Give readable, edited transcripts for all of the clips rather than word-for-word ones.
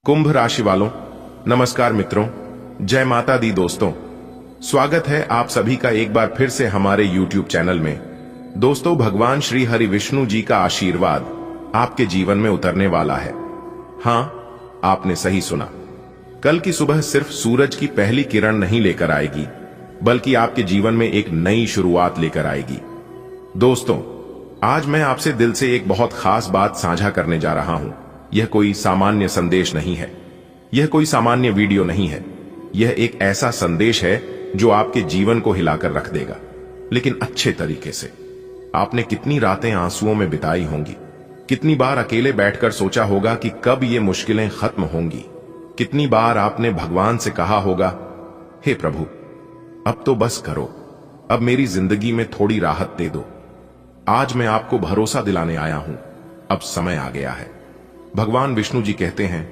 कुंभ राशि वालों, नमस्कार मित्रों, जय माता दी दोस्तों। स्वागत है आप सभी का एक बार फिर से हमारे YouTube चैनल में। दोस्तों, भगवान श्री हरि विष्णु जी का आशीर्वाद आपके जीवन में उतरने वाला है। हां, आपने सही सुना। कल की सुबह सिर्फ सूरज की पहली किरण नहीं लेकर आएगी, बल्कि आपके जीवन में एक नई शुरुआत लेकर आएगी। दोस्तों, आज मैं आपसे दिल से एक बहुत खास बात साझा करने जा रहा हूं। यह कोई सामान्य संदेश नहीं है, यह कोई सामान्य वीडियो नहीं है। यह एक ऐसा संदेश है जो आपके जीवन को हिलाकर रख देगा, लेकिन अच्छे तरीके से। आपने कितनी रातें आंसुओं में बिताई होंगी, कितनी बार अकेले बैठकर सोचा होगा कि कब ये मुश्किलें खत्म होंगी, कितनी बार आपने भगवान से कहा होगा, हे प्रभु, अब तो बस करो, अब मेरी जिंदगी में थोड़ी राहत दे दो। आज मैं आपको भरोसा दिलाने आया हूं, अब समय आ गया है। भगवान विष्णु जी कहते हैं,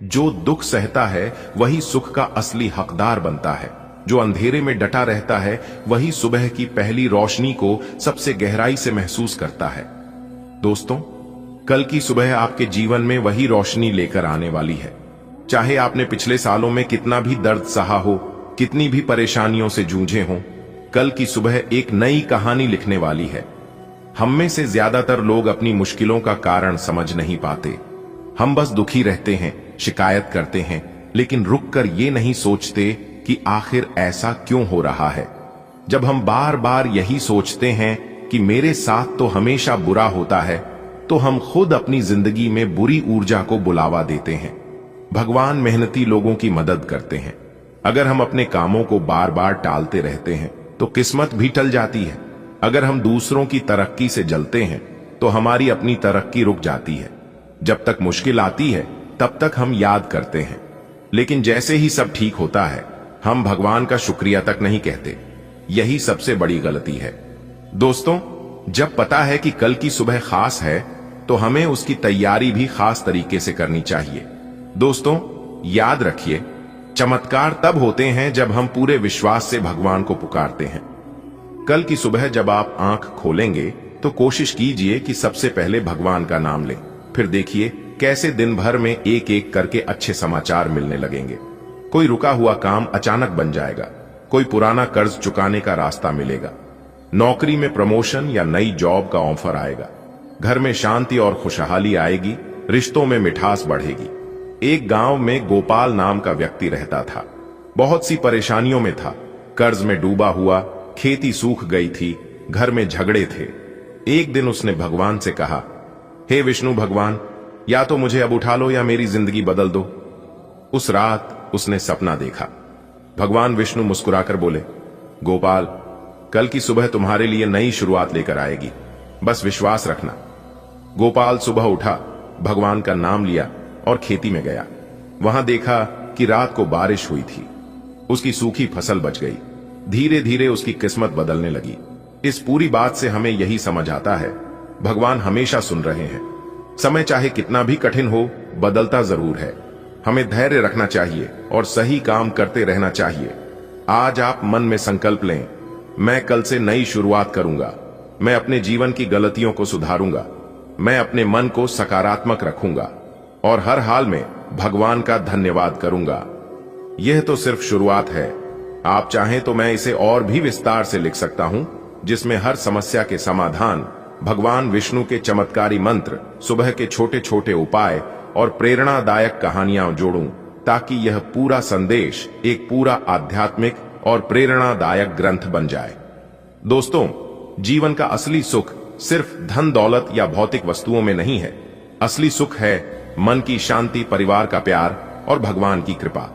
जो दुख सहता है वही सुख का असली हकदार बनता है। जो अंधेरे में डटा रहता है वही सुबह की पहली रोशनी को सबसे गहराई से महसूस करता है। दोस्तों, कल की सुबह आपके जीवन में वही रोशनी लेकर आने वाली है। चाहे आपने पिछले सालों में कितना भी दर्द सहा हो, कितनी भी परेशानियों से जूझे हों, कल की सुबह एक नई कहानी लिखने वाली है। हम में से ज्यादातर लोग अपनी मुश्किलों का कारण समझ नहीं पाते। हम बस दुखी रहते हैं, शिकायत करते हैं, लेकिन रुककर ये नहीं सोचते कि आखिर ऐसा क्यों हो रहा है। जब हम बार बार यही सोचते हैं कि मेरे साथ तो हमेशा बुरा होता है, तो हम खुद अपनी जिंदगी में बुरी ऊर्जा को बुलावा देते हैं। भगवान मेहनती लोगों की मदद करते हैं। अगर हम अपने कामों को बार बार टालते रहते हैं तो किस्मत भी टल जाती है। अगर हम दूसरों की तरक्की से जलते हैं तो हमारी अपनी तरक्की रुक जाती है। जब तक मुश्किल आती है तब तक हम याद करते हैं, लेकिन जैसे ही सब ठीक होता है हम भगवान का शुक्रिया तक नहीं कहते। यही सबसे बड़ी गलती है। दोस्तों, जब पता है कि कल की सुबह खास है तो हमें उसकी तैयारी भी खास तरीके से करनी चाहिए। दोस्तों, याद रखिए, चमत्कार तब होते हैं जब हम पूरे विश्वास से भगवान को पुकारते हैं। कल की सुबह जब आप आंख खोलेंगे तो कोशिश कीजिए कि सबसे पहले भगवान का नाम लें। फिर देखिए कैसे दिन भर में एक एक करके अच्छे समाचार मिलने लगेंगे। कोई रुका हुआ काम अचानक बन जाएगा, कोई पुराना कर्ज चुकाने का रास्ता मिलेगा, नौकरी में प्रमोशन या नई जॉब का ऑफर आएगा, घर में शांति और खुशहाली आएगी, रिश्तों में मिठास बढ़ेगी। एक गांव में गोपाल नाम का व्यक्ति रहता था। बहुत सी परेशानियों में था, कर्ज में डूबा हुआ, खेती सूख गई थी, घर में झगड़े थे। एक दिन उसने भगवान से कहा, हे विष्णु भगवान, या तो मुझे अब उठा लो या मेरी जिंदगी बदल दो। उस रात उसने सपना देखा। भगवान विष्णु मुस्कुराकर बोले, गोपाल, कल की सुबह तुम्हारे लिए नई शुरुआत लेकर आएगी, बस विश्वास रखना। गोपाल सुबह उठा, भगवान का नाम लिया और खेती में गया। वहां देखा कि रात को बारिश हुई थी। उसकी सूखी फसल बच गई। धीरे धीरे उसकी किस्मत बदलने लगी। इस पूरी बात से हमें यही समझ आता है, भगवान हमेशा सुन रहे हैं। समय चाहे कितना भी कठिन हो, बदलता जरूर है। हमें धैर्य रखना चाहिए और सही काम करते रहना चाहिए। आज आप मन में संकल्प लें, मैं कल से नई शुरुआत करूंगा, मैं अपने जीवन की गलतियों को सुधारूंगा, मैं अपने मन को सकारात्मक रखूंगा और हर हाल में भगवान का धन्यवाद करूंगा। यह तो सिर्फ शुरुआत है। आप चाहें तो मैं इसे और भी विस्तार से लिख सकता हूं, जिसमें हर समस्या के समाधान, भगवान विष्णु के चमत्कारी मंत्र, सुबह के छोटे छोटे उपाय और प्रेरणादायक कहानियां जोड़ूं, ताकि यह पूरा संदेश एक पूरा आध्यात्मिक और प्रेरणादायक ग्रंथ बन जाए। दोस्तों, जीवन का असली सुख सिर्फ धन दौलत या भौतिक वस्तुओं में नहीं है। असली सुख है मन की शांति, परिवार का प्यार और भगवान की कृपा।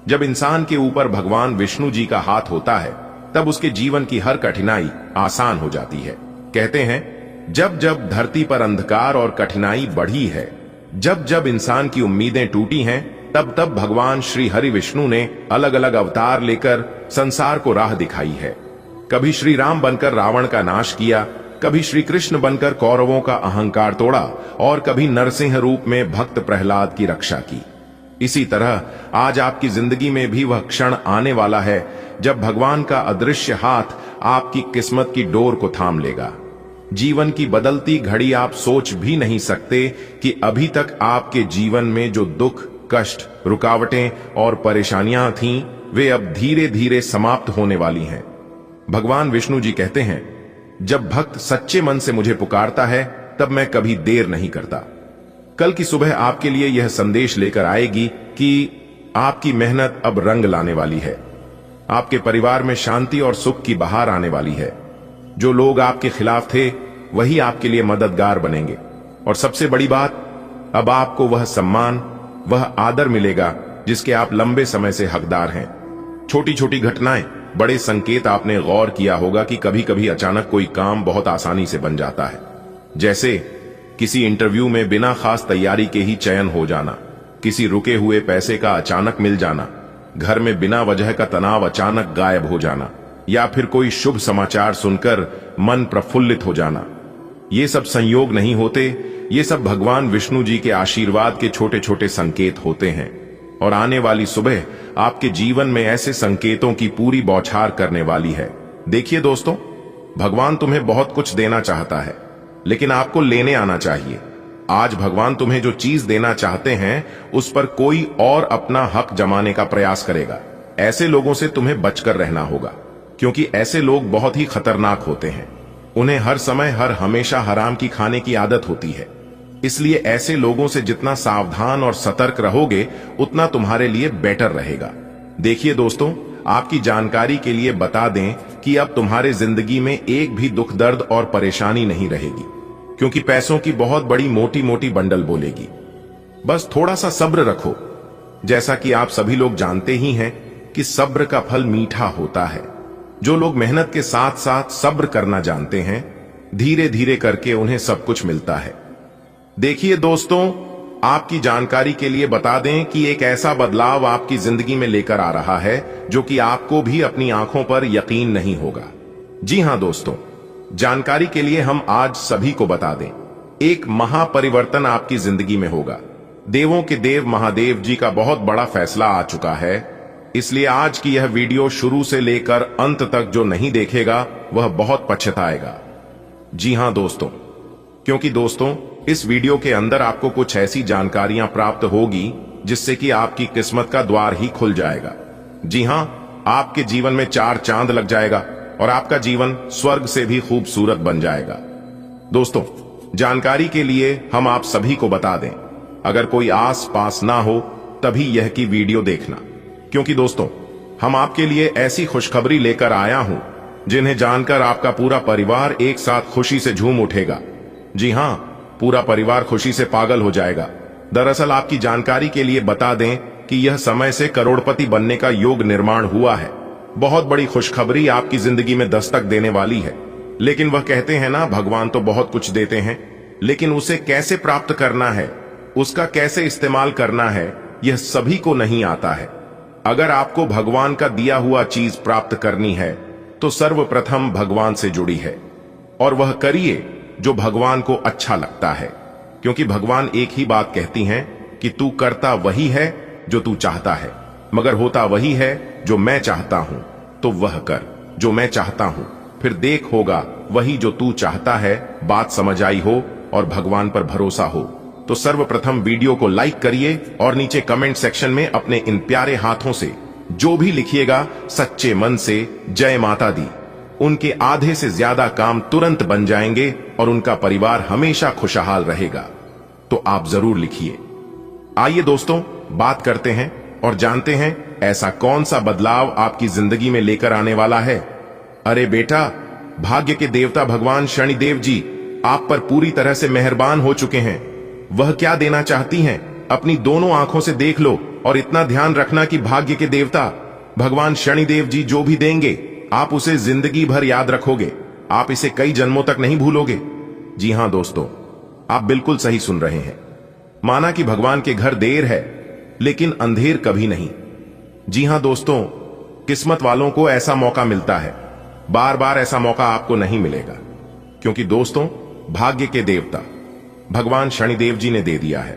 जब इंसान के ऊपर भगवान विष्णु जी का हाथ होता है, तब उसके जीवन की हर कठिनाई आसान हो जाती है। कहते हैं, जब जब धरती पर अंधकार और कठिनाई बढ़ी है, जब जब इंसान की उम्मीदें टूटी हैं, तब तब भगवान श्री हरि विष्णु ने अलग अलग अवतार लेकर संसार को राह दिखाई है। कभी श्री राम बनकर रावण का नाश किया, कभी श्री कृष्ण बनकर कौरवों का अहंकार तोड़ा और कभी नरसिंह रूप में भक्त प्रहलाद की रक्षा की। इसी तरह आज आपकी जिंदगी में भी वह क्षण आने वाला है जब भगवान का अदृश्य हाथ आपकी किस्मत की डोर को थाम लेगा। जीवन की बदलती घड़ी आप सोच भी नहीं सकते कि अभी तक आपके जीवन में जो दुख, कष्ट, रुकावटें और परेशानियां थीं, वे अब धीरे धीरे समाप्त होने वाली हैं। भगवान विष्णु जी कहते हैं, जब भक्त सच्चे मन से मुझे पुकारता है तब मैं कभी देर नहीं करता। कल की सुबह आपके लिए यह संदेश लेकर आएगी कि आपकी मेहनत अब रंग लाने वाली है। आपके परिवार में शांति और सुख की बहार आने वाली है। जो लोग आपके खिलाफ थे वही आपके लिए मददगार बनेंगे। और सबसे बड़ी बात, अब आपको वह सम्मान, वह आदर मिलेगा जिसके आप लंबे समय से हकदार हैं। छोटी छोटी घटनाएं, बड़े संकेत आपने गौर किया होगा कि कभी कभी अचानक कोई काम बहुत आसानी से बन जाता है। जैसे किसी इंटरव्यू में बिना खास तैयारी के ही चयन हो जाना, किसी रुके हुए पैसे का अचानक मिल जाना, घर में बिना वजह का तनाव अचानक गायब हो जाना, या फिर कोई शुभ समाचार सुनकर मन प्रफुल्लित हो जाना। ये सब संयोग नहीं होते, ये सब भगवान विष्णु जी के आशीर्वाद के छोटे छोटे संकेत होते हैं। और आने वाली सुबह आपके जीवन में ऐसे संकेतों की पूरी बौछार करने वाली है। देखिए दोस्तों, भगवान तुम्हें बहुत कुछ देना चाहता है, लेकिन आपको लेने आना चाहिए। आज भगवान तुम्हें जो चीज देना चाहते हैं उस पर कोई और अपना हक जमाने का प्रयास करेगा। ऐसे लोगों से तुम्हें बचकर रहना होगा, क्योंकि ऐसे लोग बहुत ही खतरनाक होते हैं। उन्हें हर समय हर हमेशा हराम की खाने की आदत होती है। इसलिए ऐसे लोगों से जितना सावधान और सतर्क रहोगे उतना तुम्हारे लिए बेटर रहेगा। देखिए दोस्तों, आपकी जानकारी के लिए बता दें कि अब तुम्हारे जिंदगी में एक भी दुख, दर्द और परेशानी नहीं रहेगी, क्योंकि पैसों की बहुत बड़ी मोटी मोटी बंडल बोलेगी। बस थोड़ा सा सब्र रखो। जैसा कि आप सभी लोग जानते ही हैं कि सब्र का फल मीठा होता है। जो लोग मेहनत के साथ साथ सब्र करना जानते हैं, धीरे धीरे करके उन्हें सब कुछ मिलता है। देखिए दोस्तों, आपकी जानकारी के लिए बता दें कि एक ऐसा बदलाव आपकी जिंदगी में लेकर आ रहा है जो कि आपको भी अपनी आंखों पर यकीन नहीं होगा। जी हां दोस्तों, जानकारी के लिए हम आज सभी को बता दें, एक महापरिवर्तन आपकी जिंदगी में होगा। देवों के देव महादेव जी का बहुत बड़ा फैसला आ चुका है। इसलिए आज की यह वीडियो शुरू से लेकर अंत तक जो नहीं देखेगा वह बहुत पछताएगा। जी हां दोस्तों, क्योंकि दोस्तों इस वीडियो के अंदर आपको कुछ ऐसी जानकारियां प्राप्त होगी जिससे कि आपकी किस्मत का द्वार ही खुल जाएगा। जी हां, आपके जीवन में 4 चांद लग जाएगा और आपका जीवन स्वर्ग से भी खूबसूरत बन जाएगा। दोस्तों, जानकारी के लिए हम आप सभी को बता दें, अगर कोई आस पास ना हो तभी यह की वीडियो देखना, क्योंकि दोस्तों हम आपके लिए ऐसी खुशखबरी लेकर आया हूं जिन्हें जानकर आपका पूरा परिवार एक साथ खुशी से झूम उठेगा। जी हां, पूरा परिवार खुशी से पागल हो जाएगा। दरअसल आपकी जानकारी के लिए बता दें कि यह समय से करोड़पति बनने का योग निर्माण हुआ है। बहुत बड़ी खुशखबरी आपकी जिंदगी में दस्तक देने वाली है। लेकिन वह कहते हैं ना, भगवान तो बहुत कुछ देते हैं, लेकिन उसे कैसे प्राप्त करना है, उसका कैसे इस्तेमाल करना है, यह सभी को नहीं आता है। अगर आपको भगवान का दिया हुआ चीज प्राप्त करनी है तो सर्वप्रथम भगवान से जुड़ी है, और वह करिए जो भगवान को अच्छा लगता है, क्योंकि भगवान एक ही बात कहती हैं कि तू करता वही है जो तू चाहता है, मगर होता वही है जो मैं चाहता हूं। तो वह कर जो मैं चाहता हूं, फिर देख होगा वही जो तू चाहता है। बात समझ आई हो और भगवान पर भरोसा हो तो सर्वप्रथम वीडियो को लाइक करिए और नीचे कमेंट सेक्शन में अपने इन प्यारे हाथों से जो भी लिखिएगा सच्चे मन से जय माता दी, उनके आधे से ज्यादा काम तुरंत बन जाएंगे और उनका परिवार हमेशा खुशहाल रहेगा। तो आप जरूर लिखिए। आइए दोस्तों, बात करते हैं और जानते हैं ऐसा कौन सा बदलाव आपकी जिंदगी में लेकर आने वाला है। अरे बेटा, भाग्य के देवता भगवान शनिदेव जी आप पर पूरी तरह से मेहरबान हो चुके हैं। वह क्या देना चाहती हैं, अपनी दोनों आंखों से देख लो और इतना ध्यान रखना कि भाग्य के देवता भगवान शनिदेव जी जो भी देंगे आप उसे जिंदगी भर याद रखोगे। आप इसे कई जन्मों तक नहीं भूलोगे। जी हां दोस्तों, आप बिल्कुल सही सुन रहे हैं। माना कि भगवान के घर देर है लेकिन अंधेर कभी नहीं। जी हां दोस्तों, किस्मत वालों को ऐसा मौका मिलता है, बार बार ऐसा मौका आपको नहीं मिलेगा, क्योंकि दोस्तों भाग्य के देवता भगवान शनिदेव जी ने दे दिया है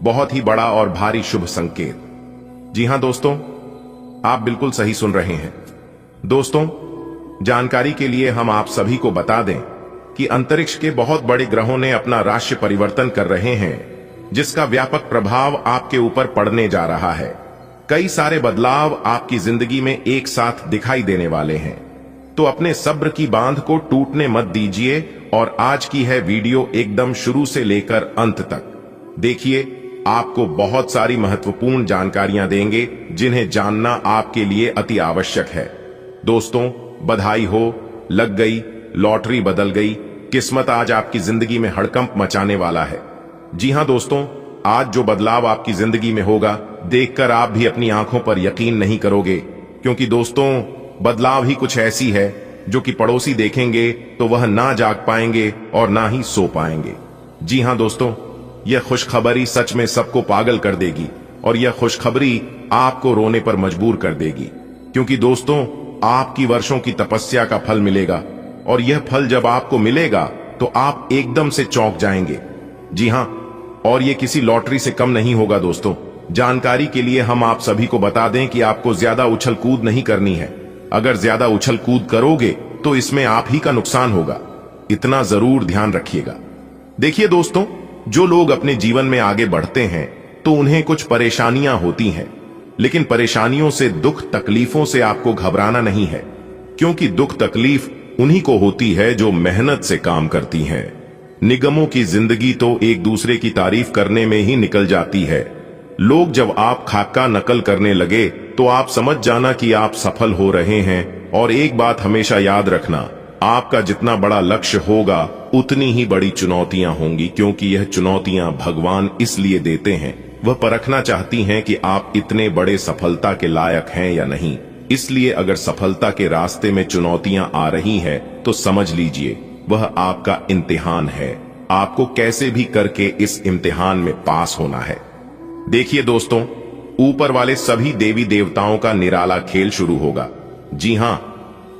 बहुत ही बड़ा और भारी शुभ संकेत। जी हां दोस्तों, आप बिल्कुल सही सुन रहे हैं। दोस्तों, जानकारी के लिए हम आप सभी को बता दें कि अंतरिक्ष के बहुत बड़े ग्रहों ने अपना राशि परिवर्तन कर रहे हैं, जिसका व्यापक प्रभाव आपके ऊपर पड़ने जा रहा है। कई सारे बदलाव आपकी जिंदगी में एक साथ दिखाई देने वाले हैं, तो अपने सब्र की बांध को टूटने मत दीजिए और आज की है वीडियो एकदम शुरू से लेकर अंत तक देखिए। आपको बहुत सारी महत्वपूर्ण जानकारियां देंगे जिन्हें जानना आपके लिए अति आवश्यक है। दोस्तों, बधाई हो, लग गई, लॉटरी बदल गई, किस्मत आज आपकी जिंदगी में हड़कंप मचाने वाला है। जी हां दोस्तों, आज जो बदलाव आपकी जिंदगी में होगा, देखकर आप भी अपनी आंखों पर यकीन नहीं करोगे, क्योंकि दोस्तों बदलाव ही कुछ ऐसी है जो कि पड़ोसी देखेंगे तो वह ना जाग पाएंगे और ना ही सो पाएंगे। जी हां दोस्तों, यह खुशखबरी सच में सबको पागल कर देगी और यह खुशखबरी आपको रोने पर मजबूर कर देगी, क्योंकि दोस्तों आपकी वर्षों की तपस्या का फल मिलेगा और यह फल जब आपको मिलेगा तो आप एकदम से चौंक जाएंगे। जी हां, और यह किसी लॉटरी से कम नहीं होगा। दोस्तों, जानकारी के लिए हम आप सभी को बता दें कि आपको ज्यादा उछल कूद नहीं करनी है। अगर ज्यादा उछल कूद करोगे तो इसमें आप ही का नुकसान होगा, इतना जरूर ध्यान रखिएगा। देखिए दोस्तों, जो लोग अपने जीवन में आगे बढ़ते हैं तो उन्हें कुछ परेशानियां होती हैं, लेकिन परेशानियों से, दुख तकलीफों से आपको घबराना नहीं है, क्योंकि दुख तकलीफ उन्हीं को होती है जो मेहनत से काम करती हैं। निगमों की जिंदगी तो एक दूसरे की तारीफ करने में ही निकल जाती है। लोग जब आप खाका नकल करने लगे तो आप समझ जाना कि आप सफल हो रहे हैं। और एक बात हमेशा याद रखना, आपका जितना बड़ा लक्ष्य होगा उतनी ही बड़ी चुनौतियां होंगी, क्योंकि यह चुनौतियां भगवान इसलिए देते हैं, वह परखना चाहती हैं कि आप इतने बड़े सफलता के लायक हैं या नहीं। इसलिए अगर सफलता के रास्ते में चुनौतियां आ रही है तो समझ लीजिए वह आपका इम्तिहान है। आपको कैसे भी करके इस इम्तिहान में पास होना है। देखिए दोस्तों, ऊपर वाले सभी देवी देवताओं का निराला खेल शुरू होगा। जी हां,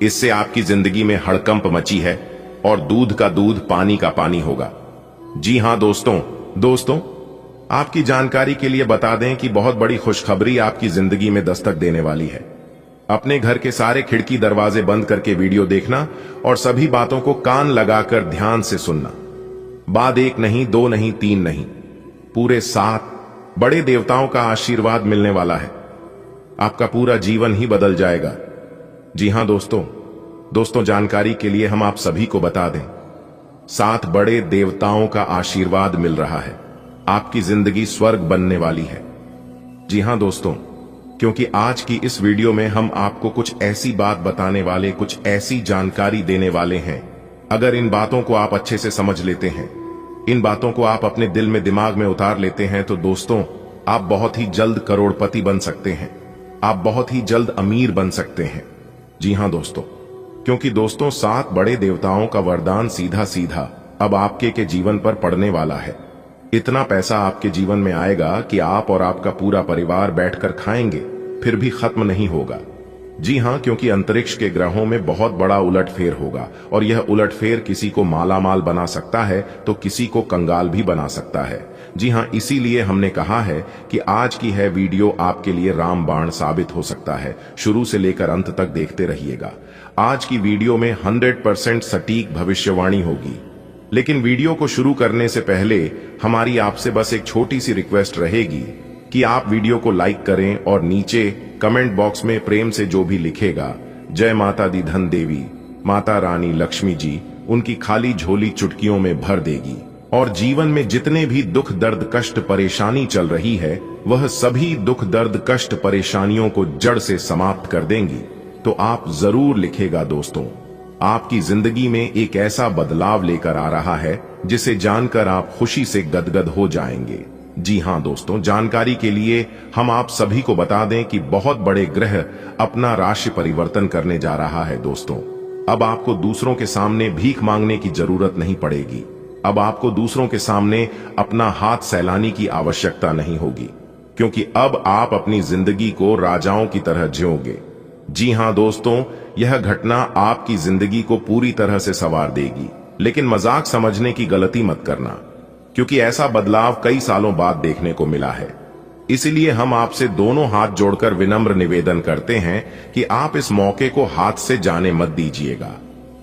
इससे आपकी जिंदगी में हड़कंप मची है और दूध का दूध, पानी का पानी होगा। जी हां दोस्तों, आपकी जानकारी के लिए बता दें कि बहुत बड़ी खुशखबरी आपकी जिंदगी में दस्तक देने वाली है। अपने घर के सारे खिड़की दरवाजे बंद करके वीडियो देखना और सभी बातों को कान लगाकर ध्यान से सुनना। बात 1 नहीं, 2 नहीं, 3 नहीं, पूरे 7 बड़े देवताओं का आशीर्वाद मिलने वाला है। आपका पूरा जीवन ही बदल जाएगा। जी हां दोस्तों, जानकारी के लिए हम आप सभी को बता दें, 7 बड़े देवताओं का आशीर्वाद मिल रहा है। आपकी जिंदगी स्वर्ग बनने वाली है। जी हां दोस्तों, क्योंकि आज की इस वीडियो में हम आपको कुछ ऐसी बात बताने वाले, कुछ ऐसी जानकारी देने वाले हैं, अगर इन बातों को आप अच्छे से समझ लेते हैं, इन बातों को आप अपने दिल में, दिमाग में उतार लेते हैं, तो दोस्तों आप बहुत ही जल्द करोड़पति बन सकते हैं। आप बहुत ही जल्द अमीर बन सकते हैं। जी हां दोस्तों, क्योंकि दोस्तों 7 बड़े देवताओं का वरदान सीधा सीधा अब आपके के जीवन पर पड़ने वाला है। इतना पैसा आपके जीवन में आएगा कि आप और आपका पूरा परिवार बैठकर खाएंगे, फिर भी खत्म नहीं होगा। जी हां, क्योंकि अंतरिक्ष के ग्रहों में बहुत बड़ा उलटफेर होगा और यह उलटफेर किसी को मालामाल बना सकता है तो किसी को कंगाल भी बना सकता है। जी हां, इसीलिए हमने कहा है कि आज की है वीडियो आपके लिए रामबाण साबित हो सकता है। शुरू से लेकर अंत तक देखते रहिएगा। आज की वीडियो में 100% सटीक भविष्यवाणी होगी। लेकिन वीडियो को शुरू करने से पहले हमारी आपसे बस एक छोटी सी रिक्वेस्ट रहेगी कि आप वीडियो को लाइक करें और नीचे कमेंट बॉक्स में प्रेम से जो भी लिखेगा, जय माता दी धन देवी, माता रानी लक्ष्मी जी उनकी खाली झोली चुटकियों में भर देगी और जीवन में जितने भी दुख, दर्द, कष्ट, परेशानी चल रही है वह सभी दुख, दर्द, कष्ट, परेशानियों को जड़ से समाप्त कर देंगी। तो आप जरूर लिखेगा दोस्तों, आपकी जिंदगी में एक ऐसा बदलाव लेकर आ रहा है जिसे जानकर आप खुशी से गदगद हो जाएंगे। जी हां दोस्तों, जानकारी के लिए हम आप सभी को बता दें कि बहुत बड़े ग्रह अपना राशि परिवर्तन करने जा रहा है। दोस्तों, अब आपको दूसरों के सामने भीख मांगने की जरूरत नहीं पड़ेगी। अब आपको दूसरों के सामने अपना हाथ फैलाने की आवश्यकता नहीं होगी, क्योंकि अब आप अपनी जिंदगी को राजाओं की तरह जियोगे। जी हां दोस्तों, यह घटना आपकी जिंदगी को पूरी तरह से संवार देगी। लेकिन मजाक समझने की गलती मत करना, क्योंकि ऐसा बदलाव कई सालों बाद देखने को मिला है। इसलिए हम आपसे दोनों हाथ जोड़कर विनम्र निवेदन करते हैं कि आप इस मौके को हाथ से जाने मत दीजिएगा।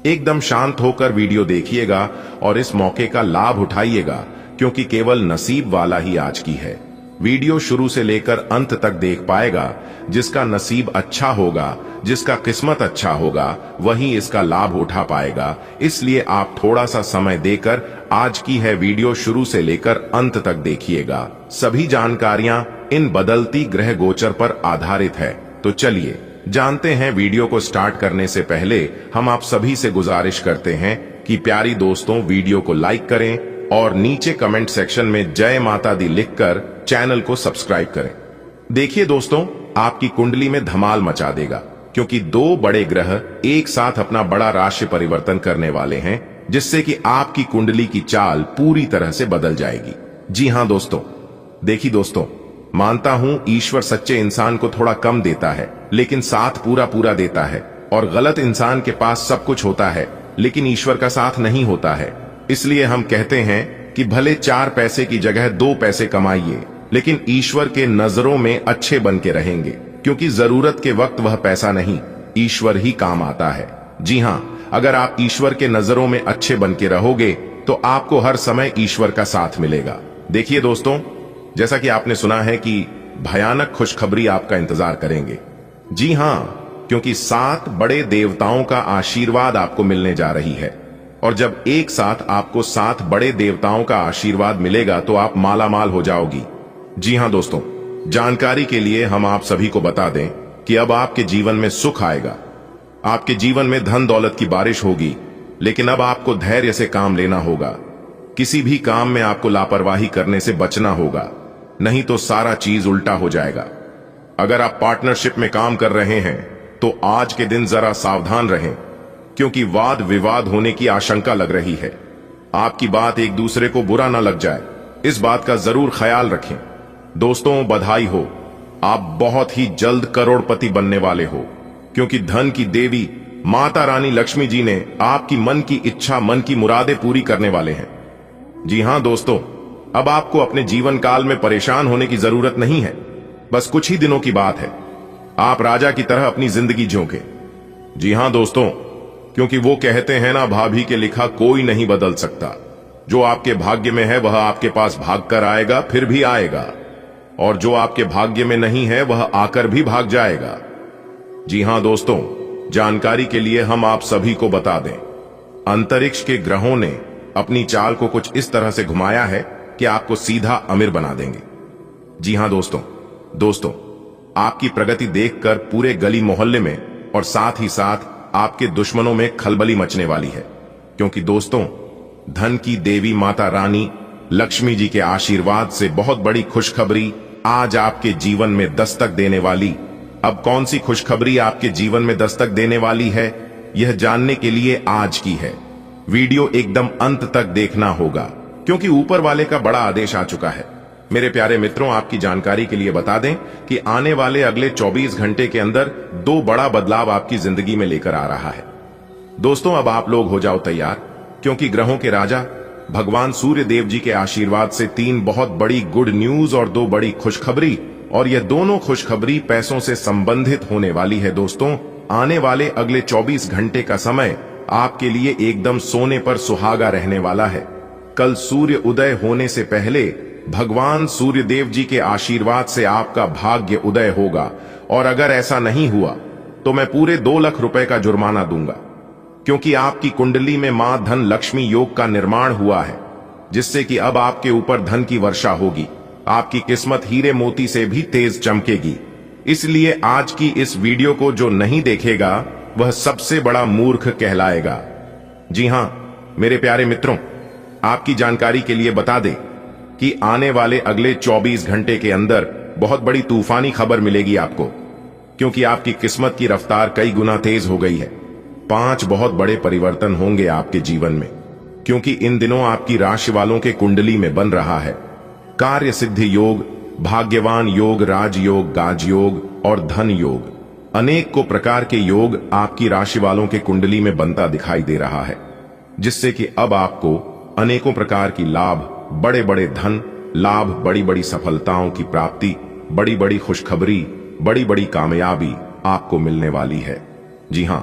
एकदम शांत होकर वीडियो देखिएगा और इस मौके का लाभ उठाइएगा, क्योंकि केवल नसीब वाला ही आज की है। वीडियो शुरू से लेकर अंत तक देख पाएगा। जिसका नसीब अच्छा होगा, जिसका किस्मत अच्छा होगा, वही इसका लाभ उठा पाएगा। इसलिए आप थोड़ा सा समय देकर आज की है वीडियो शुरू से लेकर अंत तक देखिएगा। सभी जानकारियां इन बदलती ग्रह गोचर पर आधारित है। तो चलिए जानते हैं। वीडियो को स्टार्ट करने से पहले हम आप सभी से गुजारिश करते हैं कि प्यारी दोस्तों वीडियो को लाइक करें और नीचे कमेंट सेक्शन में जय माता दी लिखकर चैनल को सब्सक्राइब करें। देखिए दोस्तों, आपकी कुंडली में धमाल मचा देगा, क्योंकि दो बड़े ग्रह एक साथ अपना बड़ा राशि परिवर्तन करने वाले हैं, जिससे कि आपकी कुंडली की चाल पूरी तरह से बदल जाएगी। जी हां दोस्तों, देखिए दोस्तों, मानता हूं ईश्वर सच्चे इंसान को थोड़ा कम देता है, लेकिन साथ पूरा पूरा देता है। और गलत इंसान के पास सब कुछ होता है, लेकिन ईश्वर का साथ नहीं होता है। इसलिए हम कहते हैं कि भले 4 पैसे की जगह 2 पैसे कमाइए, लेकिन ईश्वर के नजरों में अच्छे बन के रहेंगे, क्योंकि जरूरत के वक्त वह पैसा नहीं, ईश्वर ही काम आता है। जी हां, अगर आप ईश्वर के नजरों में अच्छे बन के रहोगे तो आपको हर समय ईश्वर का साथ मिलेगा। देखिए दोस्तों, जैसा कि आपने सुना है कि भयानक खुशखबरी आपका इंतजार करेंगे। जी हां, क्योंकि 7 बड़े देवताओं का आशीर्वाद आपको मिलने जा रही है। और जब एक साथ आपको 7 बड़े देवताओं का आशीर्वाद मिलेगा तो आप मालामाल हो जाओगी। जी हां दोस्तों, जानकारी के लिए हम आप सभी को बता दें कि अब आपके जीवन में सुख आएगा, आपके जीवन में धन दौलत की बारिश होगी। लेकिन अब आपको धैर्य से काम लेना होगा। किसी भी काम में आपको लापरवाही करने से बचना होगा, नहीं तो सारा चीज उल्टा हो जाएगा। अगर आप पार्टनरशिप में काम कर रहे हैं तो आज के दिन जरा सावधान रहें, क्योंकि वाद विवाद होने की आशंका लग रही है। आपकी बात एक दूसरे को बुरा ना लग जाए, इस बात का जरूर ख्याल रखें। दोस्तों, बधाई हो, आप बहुत ही जल्द करोड़पति बनने वाले हो, क्योंकि धन की देवी माता रानी लक्ष्मी जी ने आपकी मन की इच्छा, मन की मुरादें पूरी करने वाले हैं। जी हां दोस्तों, अब आपको अपने जीवन काल में परेशान होने की जरूरत नहीं है। बस कुछ ही दिनों की बात है, आप राजा की तरह अपनी जिंदगी जियोगे। जी हां दोस्तों, क्योंकि वो कहते हैं ना, भाभी के लिखा कोई नहीं बदल सकता। जो आपके भाग्य में है वह आपके पास भाग कर आएगा, फिर भी आएगा, और जो आपके भाग्य में नहीं है वह आकर भी भाग जाएगा। जी हां दोस्तों, जानकारी के लिए हम आप सभी को बता दें, अंतरिक्ष के ग्रहों ने अपनी चाल को कुछ इस तरह से घुमाया है कि आपको सीधा अमीर बना देंगे। जी हां दोस्तों, आपकी प्रगति देखकर पूरे गली मोहल्ले में और साथ ही साथ आपके दुश्मनों में खलबली मचने वाली है। क्योंकि दोस्तों, धन की देवी माता रानी लक्ष्मी जी के आशीर्वाद से बहुत बड़ी खुशखबरी आज आपके जीवन में दस्तक देने वाली। अब कौन सी खुशखबरी आपके जीवन में दस्तक देने वाली है, यह जानने के लिए आज की है वीडियो एकदम अंत तक देखना होगा, क्योंकि ऊपर वाले का बड़ा आदेश आ चुका है। मेरे प्यारे मित्रों, आपकी जानकारी के लिए बता दें कि आने वाले अगले 24 घंटे के अंदर 2 बड़ा बदलाव आपकी जिंदगी में लेकर आ रहा है। दोस्तों, अब आप लोग हो जाओ तैयार, क्योंकि ग्रहों के राजा भगवान सूर्य देव जी के आशीर्वाद से 3 बहुत बड़ी गुड न्यूज और 2 बड़ी खुशखबरी, और यह दोनों खुशखबरी पैसों से संबंधित होने वाली है। दोस्तों, आने वाले अगले 24 घंटे का समय आपके लिए एकदम सोने पर सुहागा रहने वाला है। कल सूर्य उदय होने से पहले भगवान सूर्य देव जी के आशीर्वाद से आपका भाग्य उदय होगा, और अगर ऐसा नहीं हुआ तो मैं पूरे 2 लाख रुपए का जुर्माना दूंगा, क्योंकि आपकी कुंडली में मां धन लक्ष्मी योग का निर्माण हुआ है, जिससे कि अब आपके ऊपर धन की वर्षा होगी। आपकी किस्मत हीरे मोती से भी तेज चमकेगी। इसलिए आज की इस वीडियो को जो नहीं देखेगा वह सबसे बड़ा मूर्ख कहलाएगा। जी हां मेरे प्यारे मित्रों, आपकी जानकारी के लिए बता दें कि आने वाले अगले 24 घंटे के अंदर बहुत बड़ी तूफानी खबर मिलेगी आपको, क्योंकि आपकी किस्मत की रफ्तार कई गुना तेज हो गई है। 5 बहुत बड़े परिवर्तन होंगे आपके जीवन में, क्योंकि इन दिनों आपकी राशि वालों के कुंडली में बन रहा है कार्य सिद्धि योग, भाग्यवान योग, राजयोग, गाजयोग और धन योग। अनेक को प्रकार के योग आपकी राशि वालों के कुंडली में बनता दिखाई दे रहा है, जिससे कि अब आपको अनेकों प्रकार की लाभ, बड़े बड़े धन लाभ, बड़ी बड़ी सफलताओं की प्राप्ति, बड़ी बड़ी खुशखबरी, बड़ी बड़ी कामयाबी आपको मिलने वाली है। जी हां,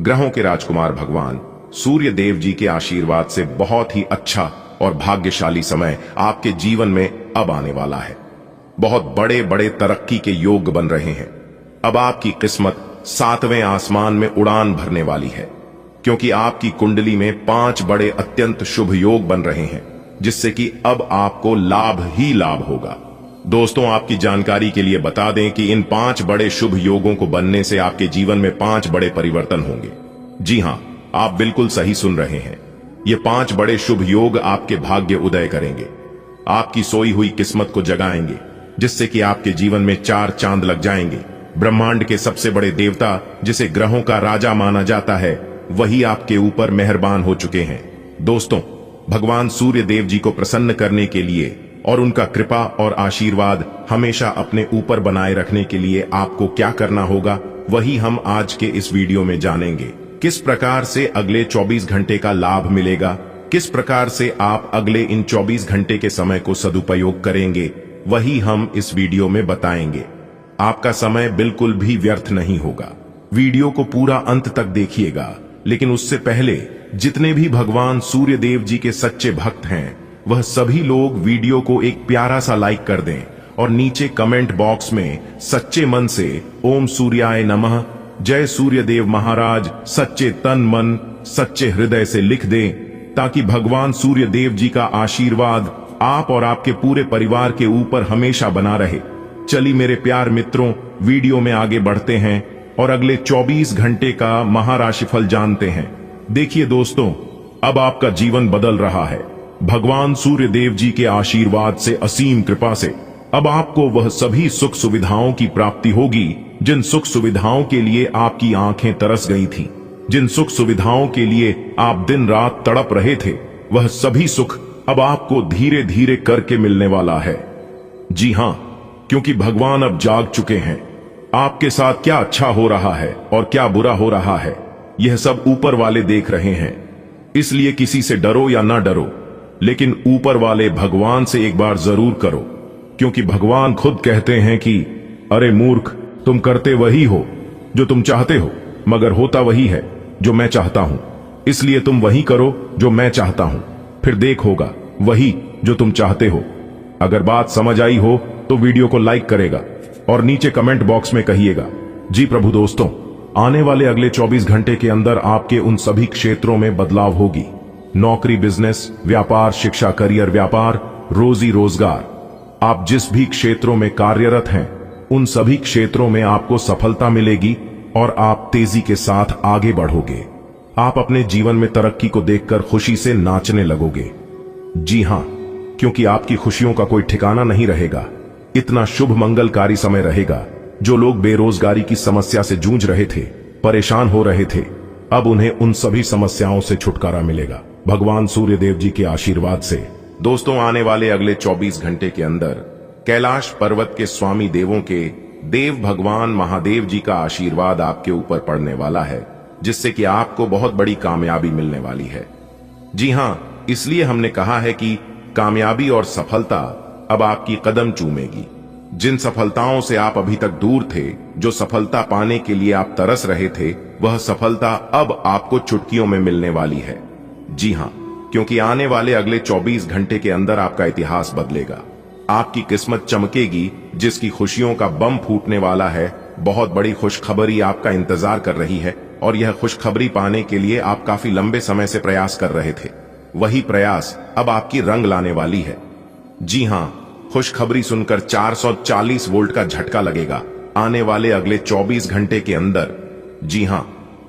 ग्रहों के राजकुमार भगवान सूर्य देव जी के आशीर्वाद से बहुत ही अच्छा और भाग्यशाली समय आपके जीवन में अब आने वाला है। बहुत बड़े बड़े तरक्की के योग बन रहे हैं। अब आपकी किस्मत 7वें आसमान में उड़ान भरने वाली है, क्योंकि आपकी कुंडली में 5 बड़े अत्यंत शुभ योग बन रहे हैं, जिससे कि अब आपको लाभ ही लाभ होगा। दोस्तों, आपकी जानकारी के लिए बता दें कि इन 5 बड़े शुभ योगों को बनने से आपके जीवन में 5 बड़े परिवर्तन होंगे। जी हां, आप बिल्कुल सही सुन रहे हैं। ये 5 बड़े शुभ योग आपके भाग्य उदय करेंगे, आपकी सोई हुई किस्मत को जगाएंगे, जिससे कि आपके जीवन में 4 चांद लग जाएंगे। ब्रह्मांड के सबसे बड़े देवता, जिसे ग्रहों का राजा माना जाता है, वही आपके ऊपर मेहरबान हो चुके हैं। दोस्तों, भगवान सूर्य देव जी को प्रसन्न करने के लिए और उनका कृपा और आशीर्वाद हमेशा अपने ऊपर बनाए रखने के लिए आपको क्या करना होगा, वही हम आज के इस वीडियो में जानेंगे। किस प्रकार से अगले 24 घंटे का लाभ मिलेगा, किस प्रकार से आप अगले इन 24 घंटे के समय को सदुपयोग करेंगे, वही हम इस वीडियो में बताएंगे। आपका समय बिल्कुल भी व्यर्थ नहीं होगा। वीडियो को पूरा अंत तक देखिएगा, लेकिन उससे पहले जितने भी भगवान सूर्य देव जी के सच्चे भक्त हैं, वह सभी लोग वीडियो को एक प्यारा सा लाइक कर दें और नीचे कमेंट बॉक्स में सच्चे मन से ओम सूर्याय नमः, जय सूर्य देव महाराज, सच्चे तन मन सच्चे हृदय से लिख दें, ताकि भगवान सूर्य देव जी का आशीर्वाद आप और आपके पूरे परिवार के ऊपर हमेशा बना रहे। चलिए मेरे प्यार मित्रों, वीडियो में आगे बढ़ते हैं और अगले 24 घंटे का महाराशिफल जानते हैं। देखिए दोस्तों, अब आपका जीवन बदल रहा है। भगवान सूर्य देव जी के आशीर्वाद से, असीम कृपा से अब आपको वह सभी सुख सुविधाओं की प्राप्ति होगी, जिन सुख सुविधाओं के लिए आपकी आंखें तरस गई थी, जिन सुख सुविधाओं के लिए आप दिन रात तड़प रहे थे, वह सभी सुख अब आपको धीरे धीरे करके मिलने वाला है। जी हां, क्योंकि भगवान अब जाग चुके हैं। आपके साथ क्या अच्छा हो रहा है और क्या बुरा हो रहा है, यह सब ऊपर वाले देख रहे हैं। इसलिए किसी से डरो या ना डरो, लेकिन ऊपर वाले भगवान से एक बार जरूर करो, क्योंकि भगवान खुद कहते हैं कि अरे मूर्ख, तुम करते वही हो जो तुम चाहते हो, मगर होता वही है जो मैं चाहता हूं। इसलिए तुम वही करो जो मैं चाहता हूं, फिर देख होगा वही जो तुम चाहते हो। अगर बात समझ आई हो तो वीडियो को लाइक करेगा और नीचे कमेंट बॉक्स में कहिएगा जी प्रभु। दोस्तों, आने वाले अगले 24 घंटे के अंदर आपके उन सभी क्षेत्रों में बदलाव होगी। नौकरी, बिजनेस, व्यापार, शिक्षा, करियर, व्यापार, रोजी रोजगार, आप जिस भी क्षेत्रों में कार्यरत हैं, उन सभी क्षेत्रों में आपको सफलता मिलेगी और आप तेजी के साथ आगे बढ़ोगे। आप अपने जीवन में तरक्की को देखकर खुशी से नाचने लगोगे। जी हां, क्योंकि आपकी खुशियों का कोई ठिकाना नहीं रहेगा। इतना शुभ मंगलकारी समय रहेगा। जो लोग बेरोजगारी की समस्या से जूझ रहे थे, परेशान हो रहे थे, अब उन्हें उन सभी समस्याओं से छुटकारा मिलेगा भगवान सूर्य देव जी के आशीर्वाद से। दोस्तों, आने वाले अगले 24 घंटे के अंदर कैलाश पर्वत के स्वामी देवों के देव भगवान महादेव जी का आशीर्वाद आपके ऊपर पड़ने वाला है, जिससे कि आपको बहुत बड़ी कामयाबी मिलने वाली है। जी हां, इसलिए हमने कहा है कि कामयाबी और सफलता अब आपकी कदम चूमेगी। जिन सफलताओं से आप अभी तक दूर थे, जो सफलता पाने के लिए आप तरस रहे थे, वह सफलता अब आपको चुटकियों में मिलने वाली है। जी हां, क्योंकि आने वाले अगले 24 घंटे के अंदर आपका इतिहास बदलेगा। आपकी किस्मत चमकेगी, जिसकी खुशियों का बम फूटने वाला है। बहुत बड़ी खुशखबरी आपका इंतजार कर रही है और यह खुशखबरी पाने के लिए आप काफी लंबे समय से प्रयास कर रहे थे। वही प्रयास अब आपकी रंग लाने वाली है। जी हां, खुशखबरी सुनकर 440 वोल्ट का झटका लगेगा आने वाले अगले 24 घंटे के अंदर। जी हां,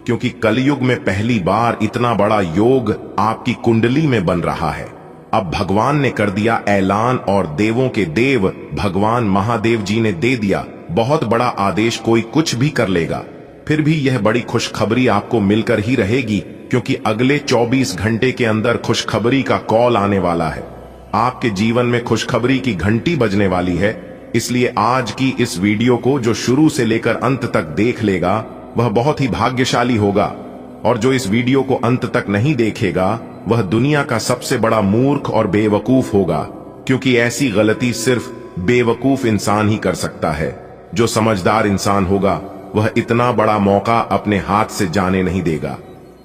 क्योंकि कलयुग में पहली बार इतना बड़ा योग आपकी कुंडली में बन रहा है। अब भगवान ने कर दिया ऐलान और देवों के देव भगवान महादेव जी ने दे दिया बहुत बड़ा आदेश। कोई कुछ भी कर लेगा, फिर भी यह बड़ी खुशखबरी आपको मिलकर ही रहेगी, क्योंकि अगले 24 घंटे के अंदर खुशखबरी का कॉल आने वाला है। आपके जीवन में खुशखबरी की घंटी बजने वाली है। इसलिए आज की इस वीडियो को जो शुरू से लेकर अंत तक देख लेगा, वह बहुत ही भाग्यशाली होगा, और जो इस वीडियो को अंत तक नहीं देखेगा, वह दुनिया का सबसे बड़ा मूर्ख और बेवकूफ होगा, क्योंकि ऐसी गलती सिर्फ बेवकूफ इंसान ही कर सकता है। जो समझदार इंसान होगा, वह इतना बड़ा मौका अपने हाथ से जाने नहीं देगा।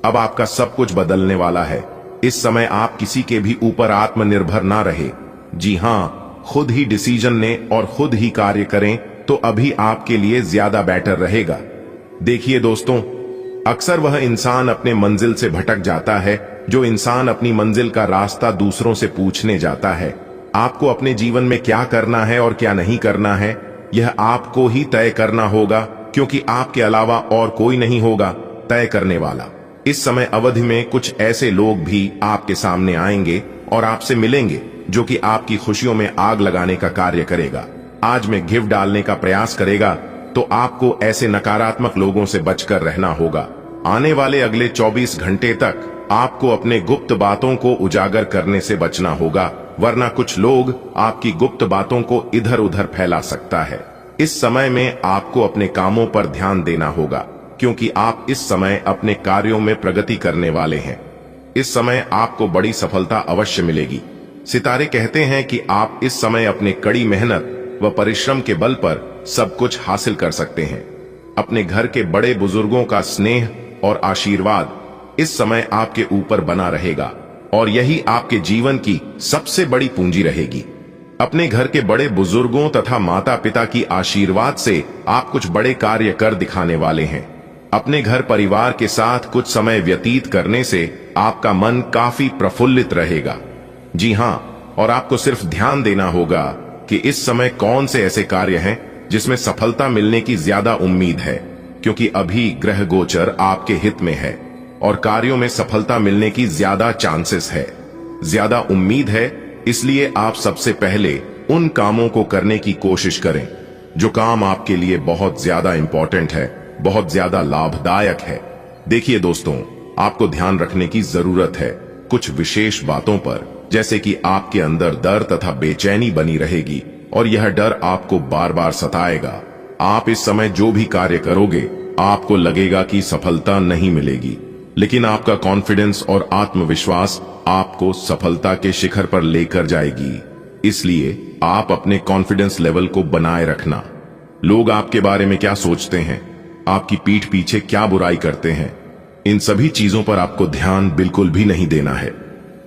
अब आपका सब कुछ बदलने वाला है। इस समय आप किसी के भी ऊपर आत्मनिर्भर ना रहे। जी हां, खुद ही डिसीजन लें और खुद ही कार्य करें तो अभी आपके लिए ज्यादा बेटर रहेगा। देखिए दोस्तों, अक्सर वह इंसान अपने मंजिल से भटक जाता है जो इंसान अपनी मंजिल का रास्ता दूसरों से पूछने जाता है। आपको अपने जीवन में क्या करना है और क्या नहीं करना है, यह आपको ही तय करना होगा, क्योंकि आपके अलावा और कोई नहीं होगा तय करने वाला। इस समय अवधि में कुछ ऐसे लोग भी आपके सामने आएंगे और आपसे मिलेंगे जो कि आपकी खुशियों में आग लगाने का कार्य करेगा, आज में घिव डालने का प्रयास करेगा। तो आपको ऐसे नकारात्मक लोगों से बचकर रहना होगा। आने वाले अगले 24 घंटे तक आपको अपने गुप्त बातों को उजागर करने से बचना होगा, वरना कुछ लोग आपकी गुप्त बातों को इधर उधर फैला सकता है। इस समय में आपको अपने कामों पर ध्यान देना होगा, क्योंकि आप इस समय अपने कार्यों में प्रगति करने वाले हैं। इस समय आपको बड़ी सफलता अवश्य मिलेगी। सितारे कहते हैं कि आप इस समय अपने कड़ी मेहनत व परिश्रम के बल पर सब कुछ हासिल कर सकते हैं। अपने घर के बड़े बुजुर्गों का स्नेह और आशीर्वाद इस समय आपके ऊपर बना रहेगा और यही आपके जीवन की सबसे बड़ी पूंजी रहेगी। अपने घर के बड़े बुजुर्गों तथा माता पिता की आशीर्वाद से आप कुछ बड़े कार्य कर दिखाने वाले हैं। अपने घर परिवार के साथ कुछ समय व्यतीत करने से आपका मन काफी प्रफुल्लित रहेगा। जी हां, और आपको सिर्फ ध्यान देना होगा कि इस समय कौन से ऐसे कार्य हैं जिसमें सफलता मिलने की ज्यादा उम्मीद है, क्योंकि अभी ग्रह गोचर आपके हित में है और कार्यों में सफलता मिलने की ज्यादा चांसेस है, ज्यादा उम्मीद है। इसलिए आप सबसे पहले उन कामों को करने की कोशिश करें जो काम आपके लिए बहुत ज्यादा इंपॉर्टेंट है, बहुत ज्यादा लाभदायक है। देखिए दोस्तों, आपको ध्यान रखने की जरूरत है कुछ विशेष बातों पर, जैसे कि आपके अंदर डर तथा बेचैनी बनी रहेगी और यह डर आपको बार बार सताएगा। आप इस समय जो भी कार्य करोगे आपको लगेगा कि सफलता नहीं मिलेगी, लेकिन आपका कॉन्फिडेंस और आत्मविश्वास आपको सफलता के शिखर पर लेकर जाएगी। इसलिए आप अपने कॉन्फिडेंस लेवल को बनाए रखना। लोग आपके बारे में क्या सोचते हैं, आपकी पीठ पीछे क्या बुराई करते हैं, इन सभी चीजों पर आपको ध्यान बिल्कुल भी नहीं देना है।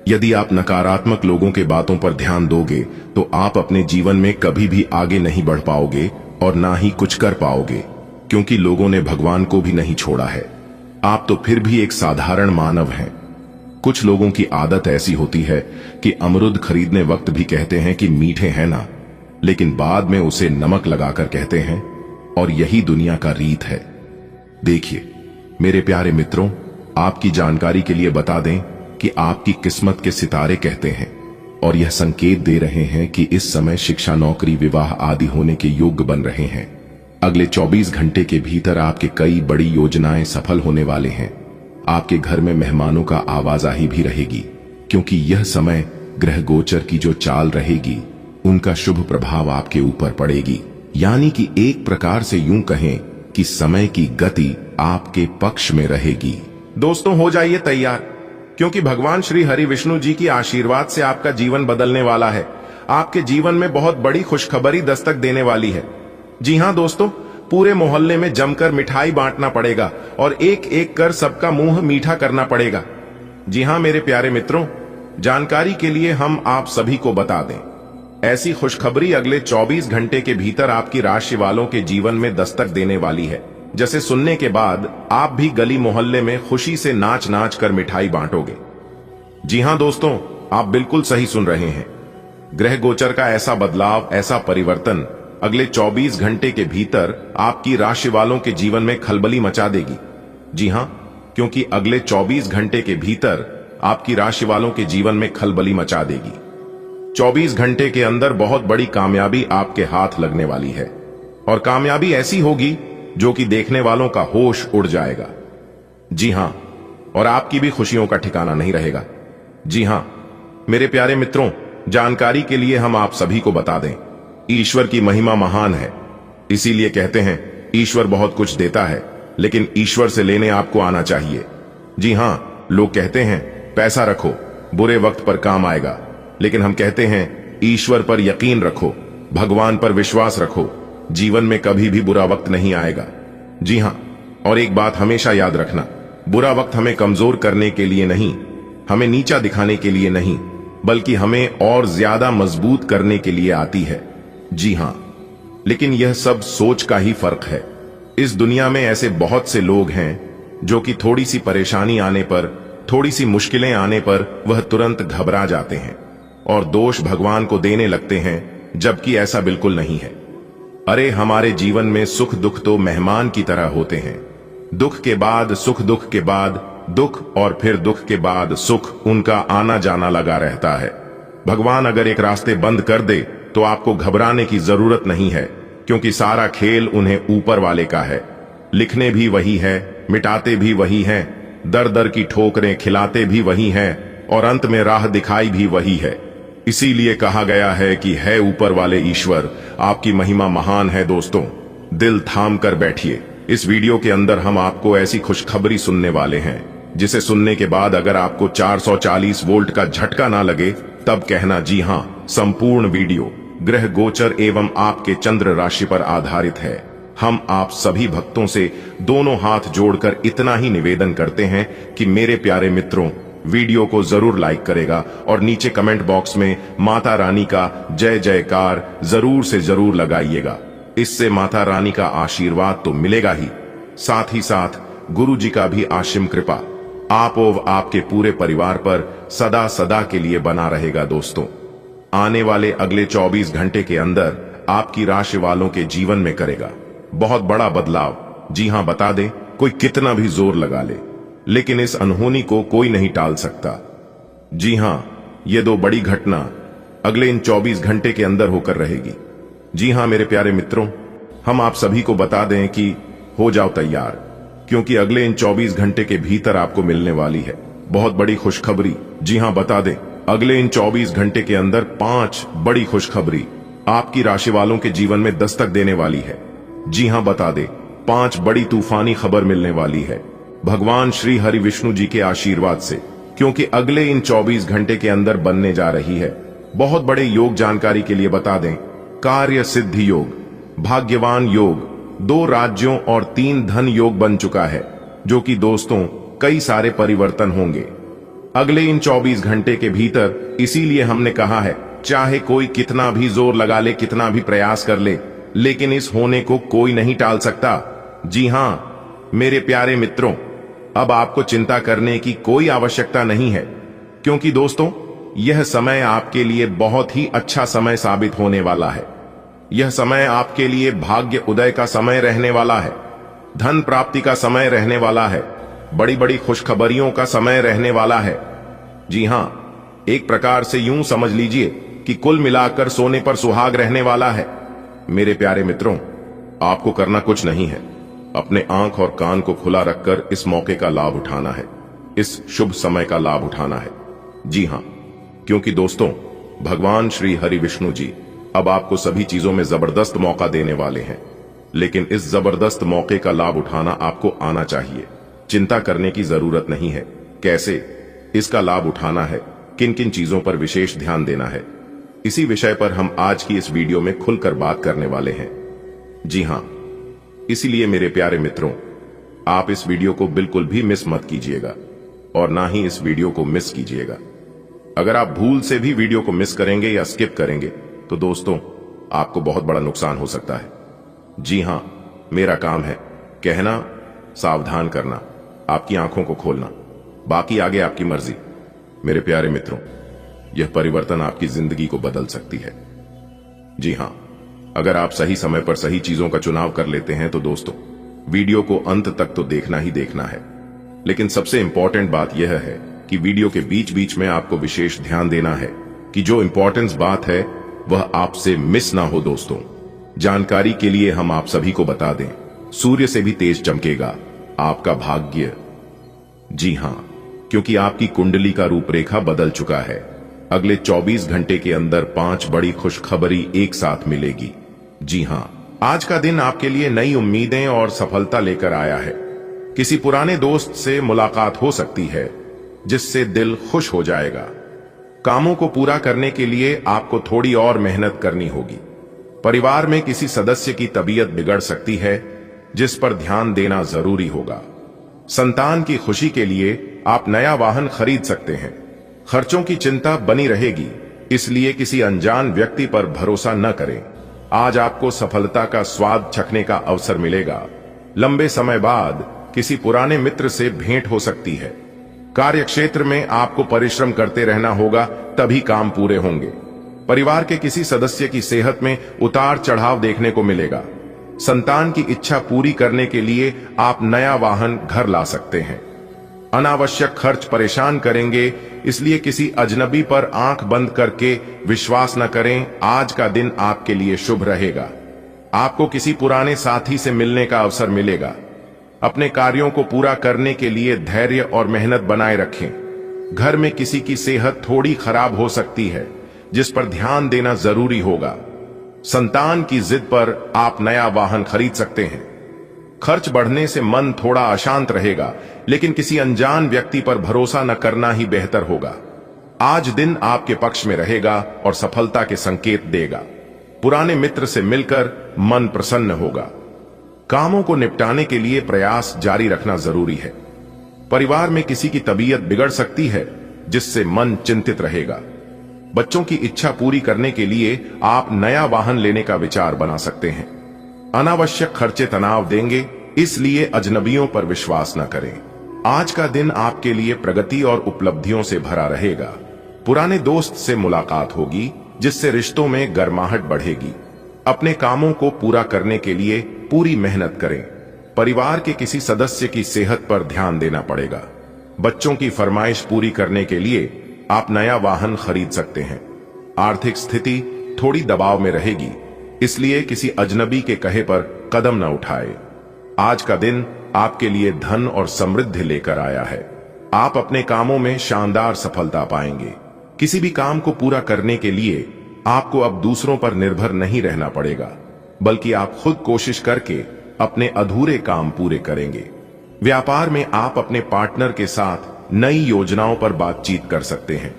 यदि आप नकारात्मक लोगों के बातों पर ध्यान दोगे तो आप अपने जीवन में कभी भी आगे नहीं बढ़ पाओगे और ना ही कुछ कर पाओगे, क्योंकि लोगों ने भगवान को भी नहीं छोड़ा है। आप तो फिर भी एक साधारण मानव हैं। कुछ लोगों की आदत ऐसी होती है कि अमरूद खरीदने वक्त भी कहते हैं कि मीठे हैं ना, लेकिन बाद में उसे नमक लगाकर कहते हैं, और यही दुनिया का रीत है। देखिए मेरे प्यारे मित्रों, आपकी जानकारी के लिए बता दें कि आपकी किस्मत के सितारे कहते हैं और यह संकेत दे रहे हैं कि इस समय शिक्षा, नौकरी, विवाह आदि होने के योग्य बन रहे हैं। अगले 24 घंटे के भीतर आपके कई बड़ी योजनाएं सफल होने वाले हैं। आपके घर में मेहमानों का आवाजाही भी रहेगी, क्योंकि यह समय ग्रह गोचर की जो चाल रहेगी उनका शुभ प्रभाव आपके ऊपर पड़ेगी। यानी कि एक प्रकार से यूं कहें कि समय की गति आपके पक्ष में रहेगी। दोस्तों, हो जाइए तैयार, क्योंकि भगवान श्री हरि विष्णु जी की आशीर्वाद से आपका जीवन बदलने वाला है। आपके जीवन में बहुत बड़ी खुशखबरी दस्तक देने वाली है। जी हां दोस्तों, पूरे मोहल्ले में जमकर मिठाई बांटना पड़ेगा और एक एक कर सबका मुंह मीठा करना पड़ेगा। जी हां मेरे प्यारे मित्रों, जानकारी के लिए हम आप सभी को बता दें, ऐसी खुशखबरी अगले 24 घंटे के भीतर आपकी राशि वालों के जीवन में दस्तक देने वाली है। जैसे सुनने के बाद आप भी गली मोहल्ले में खुशी से नाच नाच कर मिठाई बांटोगे। जी हां दोस्तों, आप बिल्कुल सही सुन रहे हैं। ग्रह गोचर का ऐसा बदलाव, ऐसा परिवर्तन अगले 24 घंटे के भीतर आपकी राशि वालों के जीवन में खलबली मचा देगी। जी हां, क्योंकि अगले 24 घंटे के भीतर आपकी राशि वालों के जीवन में खलबली मचा देगी। 24 घंटे के अंदर बहुत बड़ी कामयाबी आपके हाथ लगने वाली है, और कामयाबी ऐसी होगी जो कि देखने वालों का होश उड़ जाएगा। जी हां, और आपकी भी खुशियों का ठिकाना नहीं रहेगा। जी हां मेरे प्यारे मित्रों, जानकारी के लिए हम आप सभी को बता दें, ईश्वर की महिमा महान है। इसीलिए कहते हैं ईश्वर बहुत कुछ देता है, लेकिन ईश्वर से लेने आपको आना चाहिए। जी हां, लोग कहते हैं पैसा रखो, बुरे वक्त पर काम आएगा, लेकिन हम कहते हैं ईश्वर पर यकीन रखो, भगवान पर विश्वास रखो, जीवन में कभी भी बुरा वक्त नहीं आएगा। जी हां, और एक बात हमेशा याद रखना, बुरा वक्त हमें कमजोर करने के लिए नहीं, हमें नीचा दिखाने के लिए नहीं, बल्कि हमें और ज्यादा मजबूत करने के लिए आती है। जी हां, लेकिन यह सब सोच का ही फर्क है। इस दुनिया में ऐसे बहुत से लोग हैं जो कि थोड़ी सी परेशानी आने पर, थोड़ी सी मुश्किलें आने पर वह तुरंत घबरा जाते हैं और दोष भगवान को देने लगते हैं, जबकि ऐसा बिल्कुल नहीं है। अरे, हमारे जीवन में सुख दुख तो मेहमान की तरह होते हैं। दुख के बाद सुख, दुख के बाद दुख, और फिर दुख के बाद सुख, उनका आना जाना लगा रहता है। भगवान अगर एक रास्ते बंद कर दे तो आपको घबराने की जरूरत नहीं है, क्योंकि सारा खेल उन्हें ऊपर वाले का है। लिखने भी वही है, मिटाते भी वही हैं, दर दर की ठोकरें खिलाते भी वही हैं, और अंत में राह दिखाई भी वही है। इसीलिए कहा गया है कि है ऊपर वाले ईश्वर, आपकी महिमा महान है। दोस्तों, दिल थाम कर बैठिए। इस वीडियो के अंदर हम आपको ऐसी खुशखबरी सुनने वाले हैं जिसे सुनने के बाद अगर आपको 440 वोल्ट का झटका ना लगे तब कहना जी हां। संपूर्ण वीडियो ग्रह गोचर एवं आपके चंद्र राशि पर आधारित है। हम आप सभी भक्तों से दोनों हाथ जोड़कर इतना ही निवेदन करते हैं कि मेरे प्यारे मित्रों, वीडियो को जरूर लाइक करेगा और नीचे कमेंट बॉक्स में माता रानी का जय जयकार जरूर से जरूर लगाइएगा। इससे माता रानी का आशीर्वाद तो मिलेगा ही, साथ ही साथ गुरु जी का भी आशीम कृपा आप और आपके पूरे परिवार पर सदा सदा के लिए बना रहेगा। दोस्तों, आने वाले अगले 24 घंटे के अंदर आपकी राशि वालों के जीवन में करेगा बहुत बड़ा बदलाव। जी हां, बता दें, कोई कितना भी जोर लगा ले, लेकिन इस अनहोनी को कोई नहीं टाल सकता। जी हां, ये दो बड़ी घटना अगले इन 24 घंटे के अंदर होकर रहेगी। जी हां मेरे प्यारे मित्रों, हम आप सभी को बता दें कि हो जाओ तैयार, क्योंकि अगले इन 24 घंटे के भीतर आपको मिलने वाली है बहुत बड़ी खुशखबरी। जी हां, बता दें, अगले इन 24 घंटे के अंदर 5 बड़ी खुशखबरी आपकी राशि वालों के जीवन में दस्तक देने वाली है। जी हां, बता दें, 5 बड़ी तूफानी खबर मिलने वाली है भगवान श्री हरि विष्णु जी के आशीर्वाद से, क्योंकि अगले इन 24 घंटे के अंदर बनने जा रही है बहुत बड़े योग। जानकारी के लिए बता दें, कार्य सिद्धि योग, भाग्यवान योग, 2 राज्यों और 3 धन योग बन चुका है, जो कि दोस्तों कई सारे परिवर्तन होंगे अगले इन 24 घंटे के भीतर। इसीलिए हमने कहा है, चाहे कोई कितना भी जोर लगा ले, कितना भी प्रयास कर ले, लेकिन इस होने को कोई नहीं टाल सकता। जी हां मेरे प्यारे मित्रों, अब आपको चिंता करने की कोई आवश्यकता नहीं है, क्योंकि दोस्तों यह समय आपके लिए बहुत ही अच्छा समय साबित होने वाला है। यह समय आपके लिए भाग्य उदय का समय रहने वाला है, धन प्राप्ति का समय रहने वाला है, बड़ी बड़ी खुशखबरियों का समय रहने वाला है। जी हां, एक प्रकार से यूं समझ लीजिए कि कुल मिलाकर सोने पर सुहाग रहने वाला है। मेरे प्यारे मित्रों, आपको करना कुछ नहीं है, अपने आंख और कान को खुला रखकर इस मौके का लाभ उठाना है, इस शुभ समय का लाभ उठाना है। जी हां, क्योंकि दोस्तों भगवान श्री हरि विष्णु जी अब आपको सभी चीजों में जबरदस्त मौका देने वाले हैं, लेकिन इस जबरदस्त मौके का लाभ उठाना आपको आना चाहिए। चिंता करने की जरूरत नहीं है कैसे इसका लाभ उठाना है, किन किन चीजों पर विशेष ध्यान देना है, इसी विषय पर हम आज की इस वीडियो में खुलकर बात करने वाले हैं। जी हां, इसीलिए मेरे प्यारे मित्रों, आप इस वीडियो को बिल्कुल भी मिस मत कीजिएगा और ना ही इस वीडियो को मिस कीजिएगा। अगर आप भूल से भी वीडियो को मिस करेंगे या स्किप करेंगे तो दोस्तों आपको बहुत बड़ा नुकसान हो सकता है। जी हां, मेरा काम है कहना, सावधान करना, आपकी आंखों को खोलना, बाकी आगे आपकी मर्जी। मेरे प्यारे मित्रों, यह परिवर्तन आपकी जिंदगी को बदल सकती है। जी हां, अगर आप सही समय पर सही चीजों का चुनाव कर लेते हैं तो दोस्तों वीडियो को अंत तक तो देखना ही देखना है। लेकिन सबसे इंपॉर्टेंट बात यह है कि वीडियो के बीच बीच में आपको विशेष ध्यान देना है कि जो इंपॉर्टेंस बात है वह आपसे मिस ना हो। दोस्तों, जानकारी के लिए हम आप सभी को बता दें, सूर्य से भी तेज चमकेगा आपका भाग्य। जी हां, क्योंकि आपकी कुंडली का रूपरेखा बदल चुका है। अगले 24 घंटे के अंदर 5 बड़ी खुशखबरी एक साथ मिलेगी। जी हां, आज का दिन आपके लिए नई उम्मीदें और सफलता लेकर आया है। किसी पुराने दोस्त से मुलाकात हो सकती है जिससे दिल खुश हो जाएगा। कामों को पूरा करने के लिए आपको थोड़ी और मेहनत करनी होगी। परिवार में किसी सदस्य की तबीयत बिगड़ सकती है जिस पर ध्यान देना जरूरी होगा। संतान की खुशी के लिए आप नया वाहन खरीद सकते हैं। खर्चों की चिंता बनी रहेगी, इसलिए किसी अनजान व्यक्ति पर भरोसा न करें। आज आपको सफलता का स्वाद चखने का अवसर मिलेगा। लंबे समय बाद किसी पुराने मित्र से भेंट हो सकती है। कार्यक्षेत्र में आपको परिश्रम करते रहना होगा, तभी काम पूरे होंगे। परिवार के किसी सदस्य की सेहत में उतार चढ़ाव देखने को मिलेगा। संतान की इच्छा पूरी करने के लिए आप नया वाहन घर ला सकते हैं। अनावश्यक खर्च परेशान करेंगे, इसलिए किसी अजनबी पर आंख बंद करके विश्वास न करें। आज का दिन आपके लिए शुभ रहेगा। आपको किसी पुराने साथी से मिलने का अवसर मिलेगा। अपने कार्यों को पूरा करने के लिए धैर्य और मेहनत बनाए रखें। घर में किसी की सेहत थोड़ी खराब हो सकती है, जिस पर ध्यान देना जरूरी होगा। संतान की जिद पर आप नया वाहन खरीद सकते हैं। खर्च बढ़ने से मन थोड़ा अशांत रहेगा, लेकिन किसी अनजान व्यक्ति पर भरोसा न करना ही बेहतर होगा। आज दिन आपके पक्ष में रहेगा और सफलता के संकेत देगा। पुराने मित्र से मिलकर मन प्रसन्न होगा। कामों को निपटाने के लिए प्रयास जारी रखना जरूरी है। परिवार में किसी की तबीयत बिगड़ सकती है, जिससे मन चिंतित रहेगा। बच्चों की इच्छा पूरी करने के लिए आप नया वाहन लेने का विचार बना सकते हैं। अनावश्यक खर्चे तनाव देंगे, इसलिए अजनबियों पर विश्वास न करें। आज का दिन आपके लिए प्रगति और उपलब्धियों से भरा रहेगा। पुराने दोस्त से मुलाकात होगी, जिससे रिश्तों में गर्माहट बढ़ेगी। अपने कामों को पूरा करने के लिए पूरी मेहनत करें। परिवार के किसी सदस्य की सेहत पर ध्यान देना पड़ेगा। बच्चों की फरमाइश पूरी करने के लिए आप नया वाहन खरीद सकते हैं। आर्थिक स्थिति थोड़ी दबाव में रहेगी, इसलिए किसी अजनबी के कहे पर कदम न उठाए। आज का दिन आपके लिए धन और समृद्धि लेकर आया है। आप अपने कामों में शानदार सफलता पाएंगे। किसी भी काम को पूरा करने के लिए आपको अब दूसरों पर निर्भर नहीं रहना पड़ेगा, बल्कि आप खुद कोशिश करके अपने अधूरे काम पूरे करेंगे। व्यापार में आप अपने पार्टनर के साथ नई योजनाओं पर बातचीत कर सकते हैं।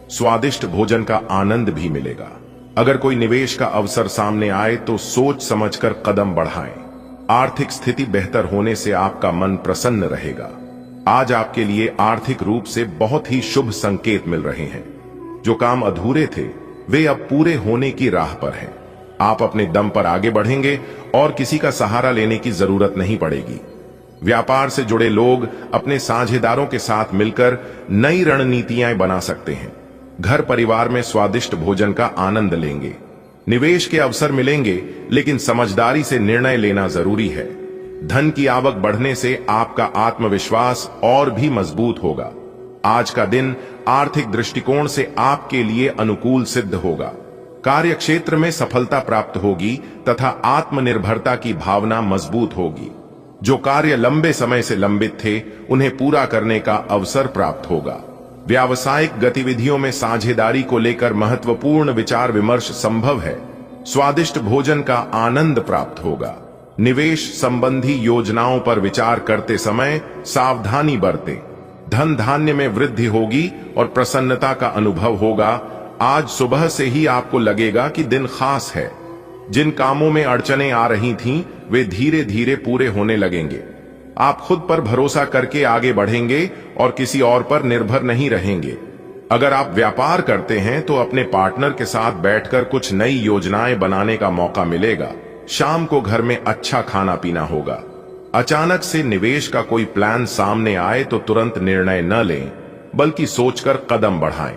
स्वादिष्ट भोजन का आनंद भी मिलेगा। अगर कोई निवेश का अवसर सामने आए तो सोच समझकर कदम बढ़ाएं। आर्थिक स्थिति बेहतर होने से आपका मन प्रसन्न रहेगा। आज आपके लिए आर्थिक रूप से बहुत ही शुभ संकेत मिल रहे हैं। जो काम अधूरे थे वे अब पूरे होने की राह पर हैं। आप अपने दम पर आगे बढ़ेंगे और किसी का सहारा लेने की जरूरत नहीं पड़ेगी। व्यापार से जुड़े लोग अपने साझेदारों के साथ मिलकर नई रणनीतियां बना सकते हैं। घर परिवार में स्वादिष्ट भोजन का आनंद लेंगे। निवेश के अवसर मिलेंगे, लेकिन समझदारी से निर्णय लेना जरूरी है। धन की आवक बढ़ने से आपका आत्मविश्वास और भी मजबूत होगा। आज का दिन आर्थिक दृष्टिकोण से आपके लिए अनुकूल सिद्ध होगा। कार्यक्षेत्र में सफलता प्राप्त होगी तथा आत्मनिर्भरता की भावना मजबूत होगी। जो कार्य लंबे समय से लंबित थे, उन्हें पूरा करने का अवसर प्राप्त होगा। व्यावसायिक गतिविधियों में साझेदारी को लेकर महत्वपूर्ण विचार विमर्श संभव है। स्वादिष्ट भोजन का आनंद प्राप्त होगा। निवेश संबंधी योजनाओं पर विचार करते समय सावधानी बरतें। धन धान्य में वृद्धि होगी और प्रसन्नता का अनुभव होगा। आज सुबह से ही आपको लगेगा कि दिन खास है। जिन कामों में अड़चनें आ रही थीं, वे धीरे धीरे पूरे होने लगेंगे। आप खुद पर भरोसा करके आगे बढ़ेंगे और किसी और पर निर्भर नहीं रहेंगे। अगर आप व्यापार करते हैं तो अपने पार्टनर के साथ बैठकर कुछ नई योजनाएं बनाने का मौका मिलेगा। शाम को घर में अच्छा खाना पीना होगा। अचानक से निवेश का कोई प्लान सामने आए तो तुरंत निर्णय न लें, बल्कि सोचकर कदम बढ़ाएं।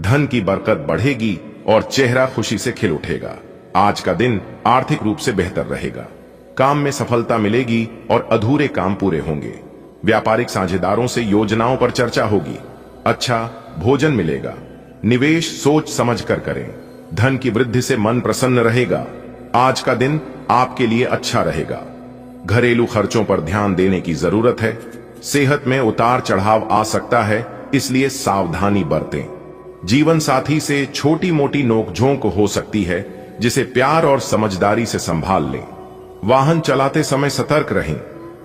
धन की बरकत बढ़ेगी और चेहरा खुशी से खिल उठेगा। आज का दिन आर्थिक रूप से बेहतर रहेगा। काम में सफलता मिलेगी और अधूरे काम पूरे होंगे। व्यापारिक साझेदारों से योजनाओं पर चर्चा होगी। अच्छा भोजन मिलेगा। निवेश सोच समझकर करें। धन की वृद्धि से मन प्रसन्न रहेगा। आज का दिन आपके लिए अच्छा रहेगा। घरेलू खर्चों पर ध्यान देने की जरूरत है। सेहत में उतार चढ़ाव आ सकता है, इसलिए सावधानी बरतें। जीवन साथी से छोटी मोटी नोकझोंक हो सकती है, जिसे प्यार और समझदारी से संभाल लें। वाहन चलाते समय सतर्क रहें।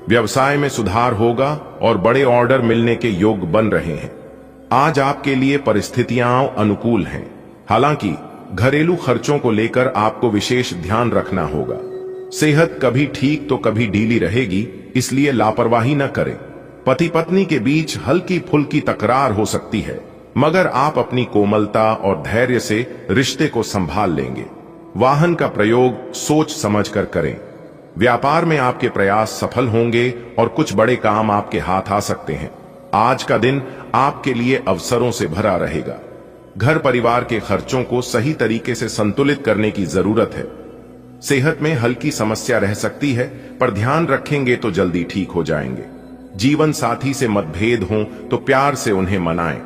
व्यवसाय में सुधार होगा और बड़े ऑर्डर मिलने के योग बन रहे हैं। आज आपके लिए परिस्थितियां अनुकूल हैं। हालांकि घरेलू खर्चों को लेकर आपको विशेष ध्यान रखना होगा। सेहत कभी ठीक तो कभी ढीली रहेगी, इसलिए लापरवाही न करें। पति पत्नी के बीच हल्की फुल्की तकरार हो सकती है। मगर आप अपनी कोमलता और धैर्य से रिश्ते को संभाल लेंगे। वाहन का प्रयोग सोच समझकर करें। व्यापार में आपके प्रयास सफल होंगे और कुछ बड़े काम आपके हाथ आ सकते हैं। आज का दिन आपके लिए अवसरों से भरा रहेगा। घर परिवार के खर्चों को सही तरीके से संतुलित करने की जरूरत है। सेहत में हल्की समस्या रह सकती है, पर ध्यान रखेंगे तो जल्दी ठीक हो जाएंगे। जीवन साथी से मतभेद हो तो प्यार से उन्हें मनाएं।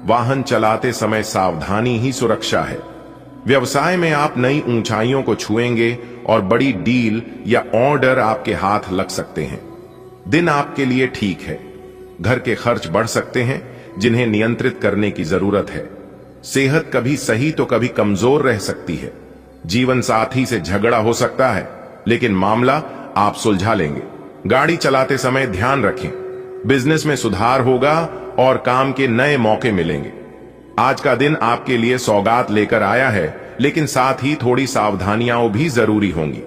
वाहन चलाते समय सावधानी ही सुरक्षा है। व्यवसाय में आप नई ऊंचाइयों को छुएंगे और बड़ी डील या ऑर्डर आपके हाथ लग सकते हैं। दिन आपके लिए ठीक है। घर के खर्च बढ़ सकते हैं, जिन्हें नियंत्रित करने की जरूरत है। सेहत कभी सही तो कभी कमजोर रह सकती है। जीवन साथी से झगड़ा हो सकता है, लेकिन मामला आप सुलझा लेंगे। गाड़ी चलाते समय ध्यान रखें। बिजनेस में सुधार होगा और काम के नए मौके मिलेंगे। आज का दिन आपके लिए सौगात लेकर आया है, लेकिन साथ ही थोड़ी सावधानियां भी जरूरी होंगी।